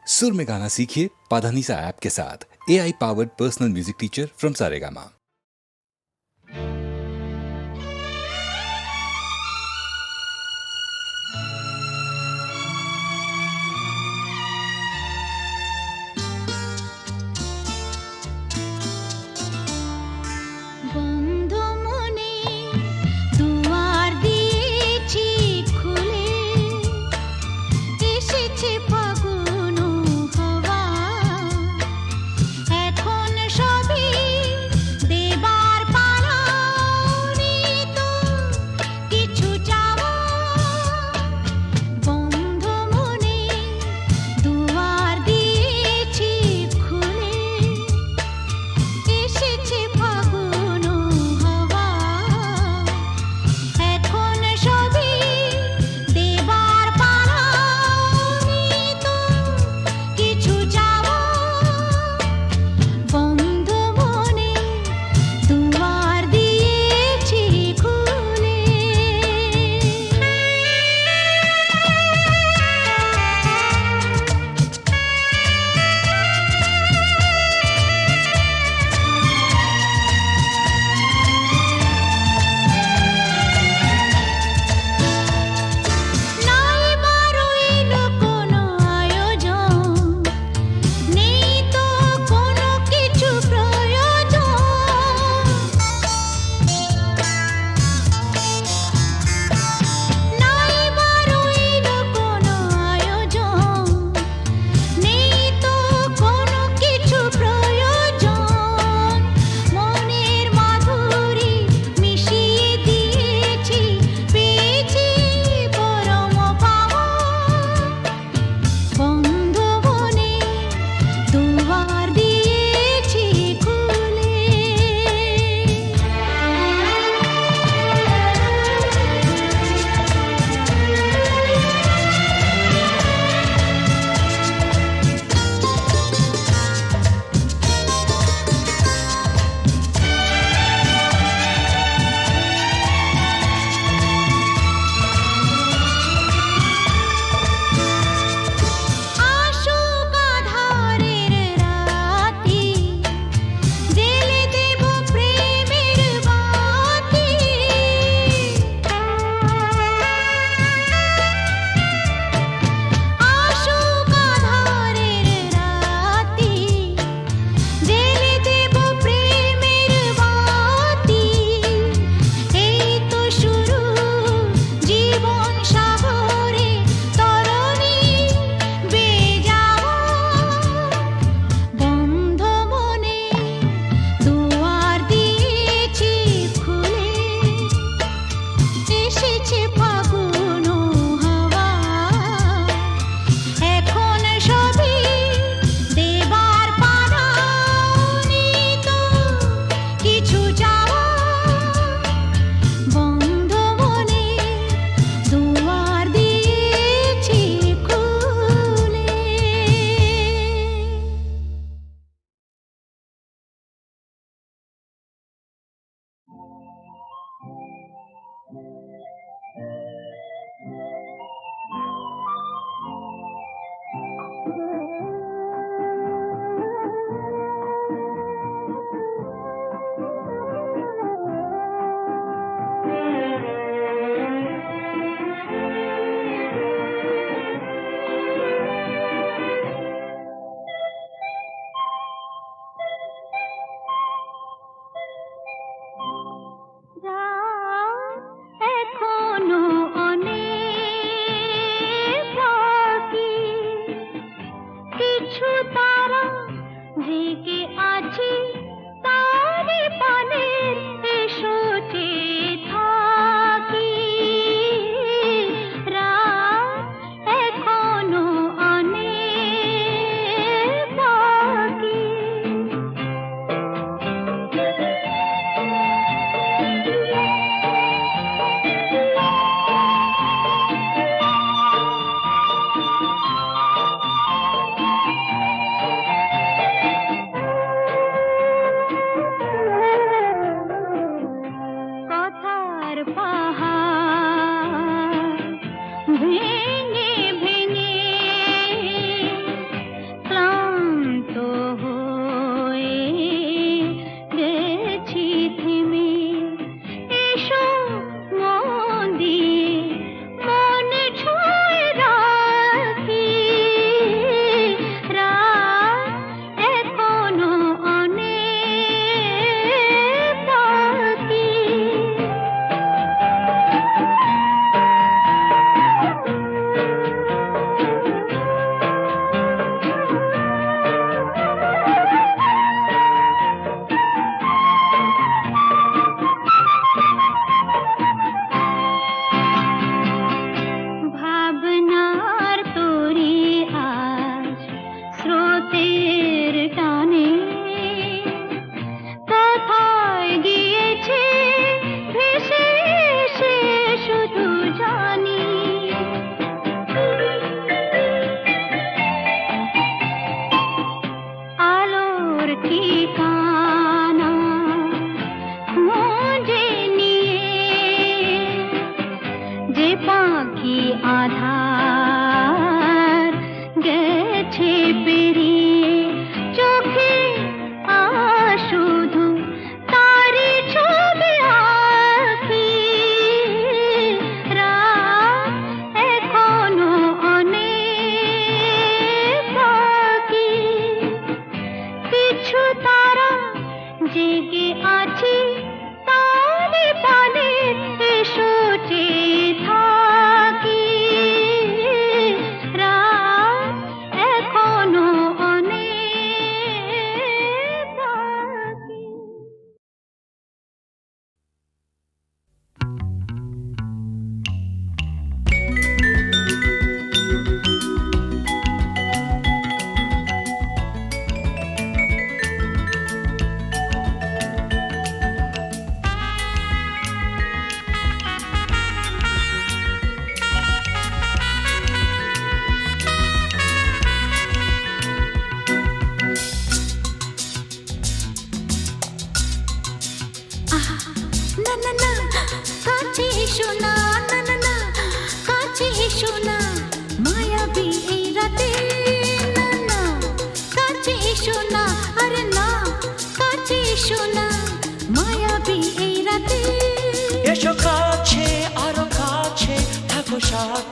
सुर में गाना सीखिए पाधानीसा ऐप के साथ। AI powered personal music teacher from Saregama.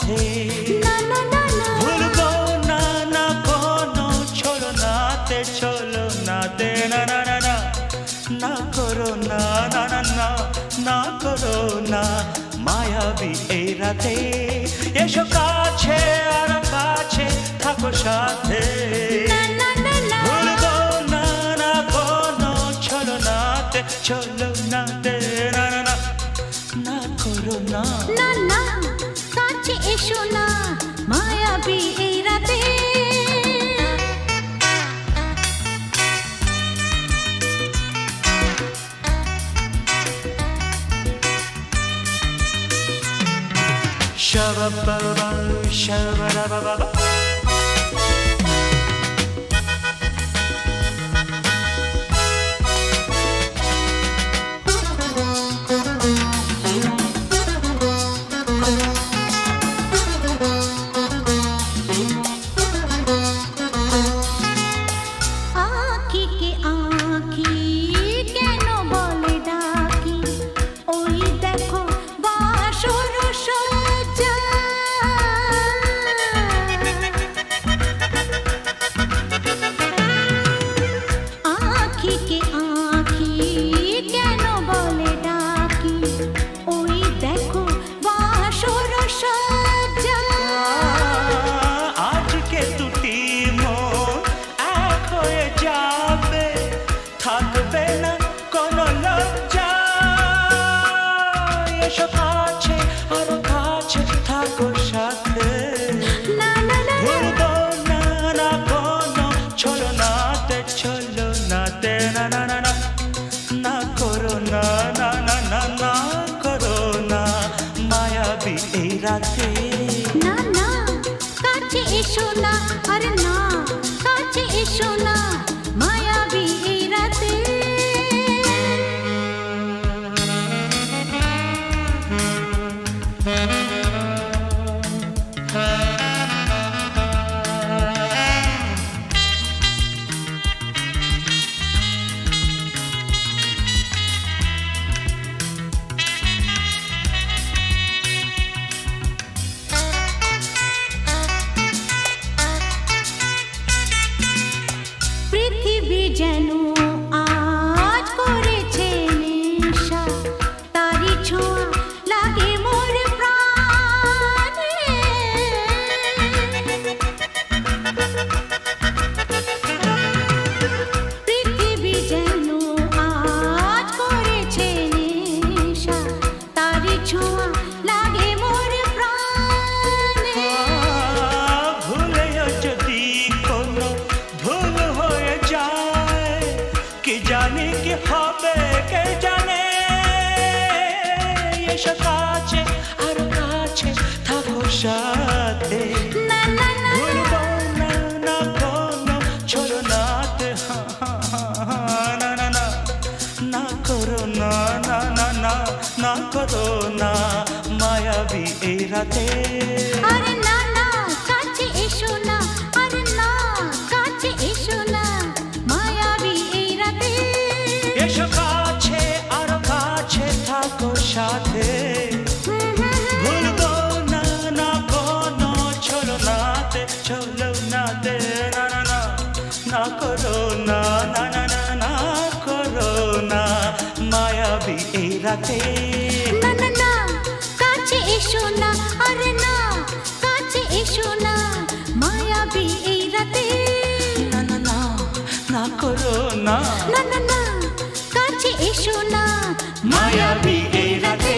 সাথে না না না না ভুলবো না না কোনো ছলনাতে ছলনাতে না না না না না করো না না না না না করো না মায়াবী এই রাতে এসো কাছে আর কাছে থাকো সাথে না না না না ভুলবো না না কোনো ছলনাতে ছলনাতে না না না না করো না না না কাছে এসো না মায়াবী এই রাতে Shabba-ba-ba, shabba-da-ba-ba-ba. আঁখি কে আঁখি কেন বলে ডাকি ওই দেখো বাসর সজ্জা আঁখি কে আঁখি কেন বলে ডাকি ওই দেখো বাসর সজ্জা আজকে দুটি মন এক হয়ে যাবে থাকবে না কোনো লজ্জা এসো কাছে আরো কাছে থাকো সাথে না না না ভুলবো না না কোনো ছলনাতে ছলনাতে না না না না না করো না না না না না করো না মায়াবী এই রাতে না না কাছে এসো না আরে না কাছে এসো না মায়াবী এই রাতে পৃথিবী যেন আজ করেছে নেশা তারি ছোঁয়া লাগে মোর প্রাণে পৃথিবী যেন আজ করেছে নেশা তারি ছোঁয়া লাগে মোর প্রাণে ভুলেও যদি কোনো ভুল হয়ে যায় কি জানি কি হবে কে জানে এসো কাছে আর কাছে থাকো সাথে না না না ভুলবো না না কোনো ছলনাতে না না না না করো না না না না না করো না মায়াবী এই রাতে আরে না না কাছে এসো না আরে না কাছে এসো না মায়াবী এই রাতে এসো কাছে আর কাছে থাকো সাথে ভুলবো না না কোনো ছলনাতে ছলনাতে না না না না করো না না না না না করো না মায়াবী এই রাতে না না না কাছে এসো না আরে না কাছে এসো না মায়াবী এই রাতে না না না না করো না না না না কাছে এসো না মায়াবী এই রাতে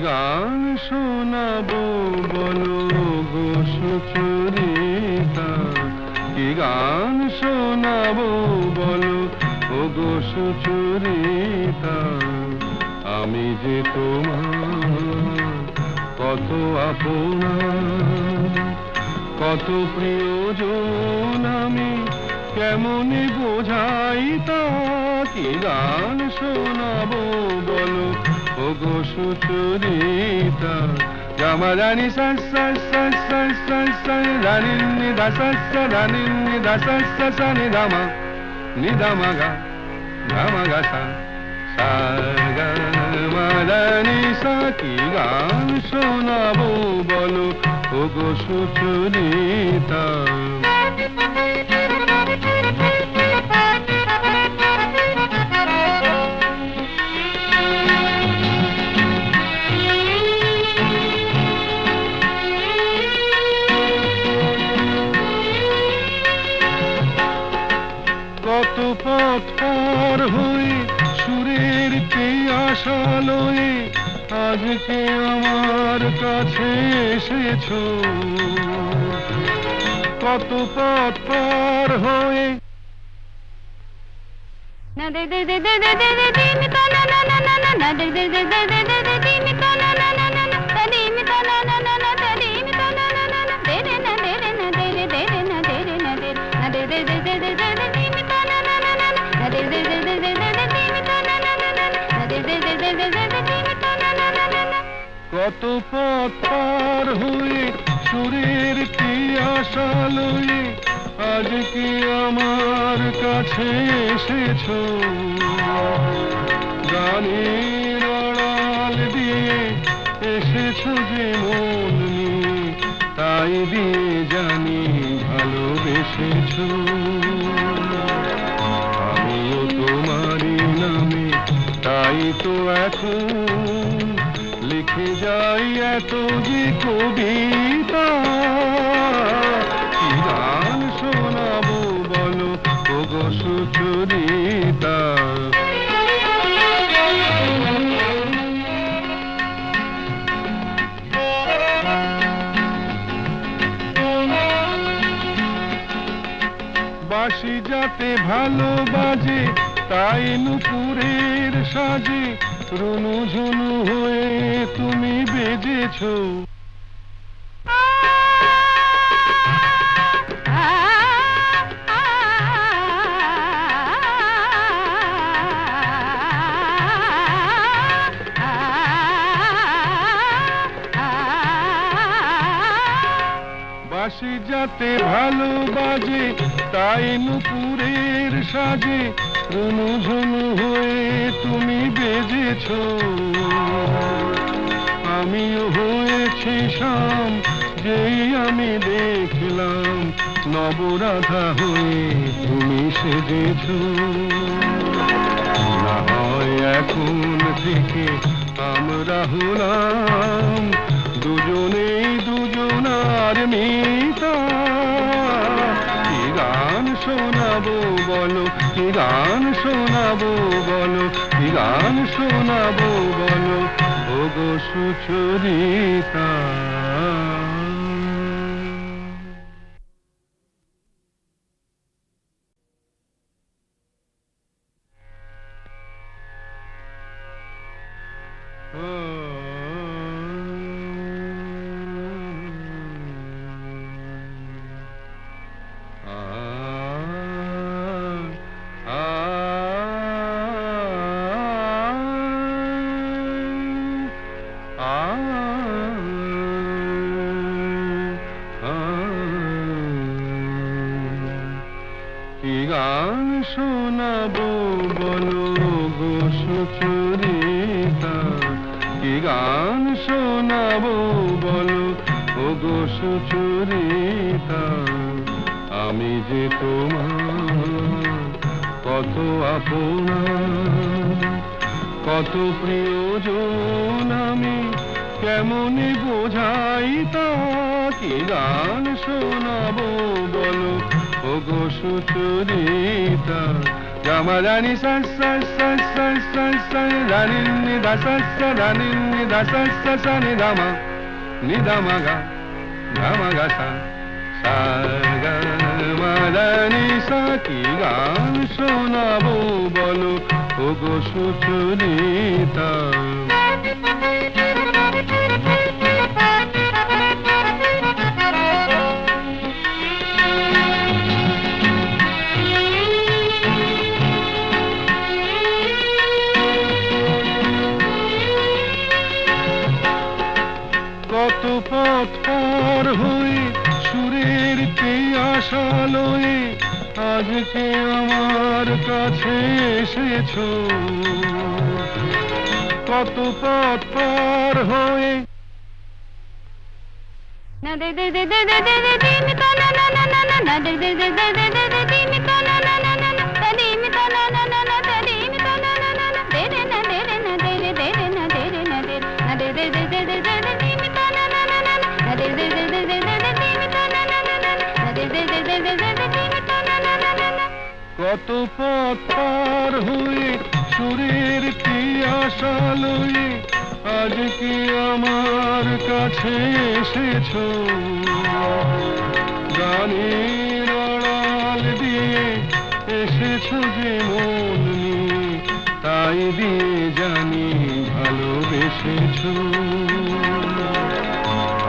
গান শোনাবো বলো গো সুচরিতা, কি গান শোনাবো বলো ও গো সুচরিতা, আমি যে তোমার কত আপনা, কত প্রিয়জন আমি কেমনে বোঝাই তা, কি গান শোনাবো বলো ও গো সুচরিতা। গামারানি সা সা সা সা সা সা রানি নি দা সা সা রানি নি দা সা সা সা নি দামা নি দামা গা দামা গা সা সা গা মারানি সা, কি গান শোনাবো বলো ও গো সুচরিতা। কত পথ পার হয়ে সুরের কে আশা লয়ে আজকে আমার কাছে এসেছো, কত পথ পার হয়ে না দে দে দে দে দে দে দে দিমি তা না না না না না দে দে দে দে দে দে দে দিমি তা না না না না না তা দিমি তা না না না না তা দিমি তা না না না না দে রে না দে রে না দে রে দে রে না দে রে না দে না দে দে দে দে দে দে দে দিমি তা না না না না না দে দে দে দে দে দে দে দিমি তা না না না না না দে দে দে দে দে দে দে দিমি তা না না না না। কত পথ পার হয়ে সুরের কি আশা লয়ে আজকে আমার কাছে এসেছো, গানের আড়াল দিয়ে এসেছো যে মন নিয়ে, তাই দিয়ে জানি ভালোবেসেছো। আমিও তোমারই নামে তাই তো এখন লিখে যাই এত যে কবিতা, কি গান শোনাবো বলো ও গো সুচরিতা। বাঁশি যাতে ভালো বাজে তাই নুপুরের সাজে রুনু ঝুনু হয়ে তুমি বেজেছো, বাঁশি যাতে ভালো বাজে তাই নুপুরের সাজে রুনু ঝুনু হয়ে তুমি বেজেছো, আমিও হয়েছি শাম যেই আমি দেখলাম নবরাধা হয়ে তুমি সেজেছো। না হয় এখন থেকে আমরা হলাম দুজনেই দুজনার মিতা, কি গান শোনাবো বলো, কি গান শোনাবো বলো, কি গান শোনাবো বলো ও গো সুচরিতা। কি গান শোনাবো বলো গো সুচরিতা, কি গান শোনাবো বলো ও গো সুচরিতা, আমি যে তোমার কত আপনা, কত প্রিয়জন আমি কেমনে বোঝাই তা, কি গান শোনাবো বলো ও গো Sucharita, Gama dani sa sa sa sa sa sa dani ni da sa sa dani ni da sa sa sa ni da ma ga sa sa ga ma dani sa কি গান শোনাবো বলো ওগো সুচরিতা কত পথ পার হয়ে সুরের কে আশা লয়ে আজকে আমার কাছে এসেছো কত পথ পার হয়ে না দে দে দে দে দে দে দে দিন তা না না না না না না দে দে দে দে দে দে দে দিন তা না না না না না তা দিন তা না না না না তা দিন তা না না না না দে রে না দে রে না দে রে দে রে না দে রে না দে না দে দে দে দে দে দে দিন তা না না না না না দে দে দে দে দে দে দিন তা না না না না না দে দে দে দে দে দে দিন তা না না না না কত পথ পার হয়ে সুরের কি আশা লয়ে আজকে আমার কাছে এসেছো গানের আড়াল দিয়ে এসেছো যে মন নিয়ে তাই দিয়ে জানি ভালোবেসেছো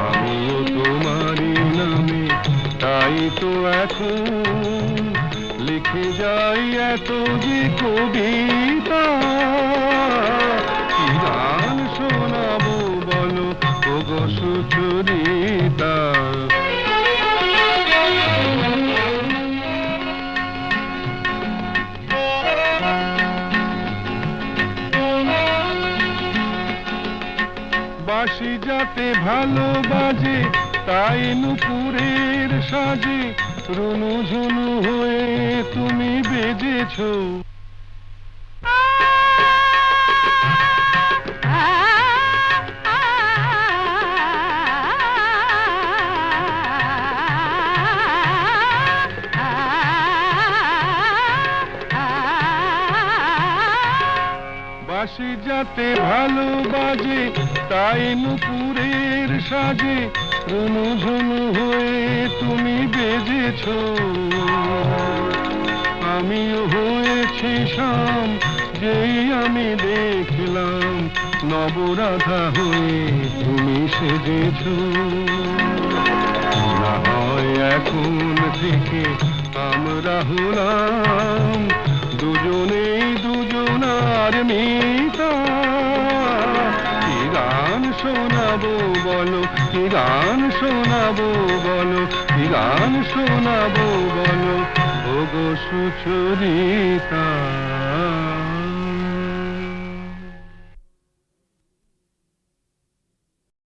আমিও তোমারই নামে তাই তো এখন লিখে যাই এত যে কবিতা কি গান শোনাবো বলো ওগো সুচরিতা বাঁশি যাতে ভালো বাজে তাই নুপুরের সাজে রুনু ঝুনু হয়ে তুমি বেজেছো বাঁশি যাতে ভালো বাজে তাই নুপুরের সাজে রুনু ঝুনু হয়ে তুমি বেজেছো আমিও হয়েছি শাম যেই আমি দেখলাম নবরাধা হয়ে তুমি সেজেছো না হয় এখন থেকে আমরা হলাম দুজনেই দুজনার মিতা কি গান শোনাবো বলো কি গান শোনাবো বলো কি গান শোনাবো বলো ওগো সুচরিতা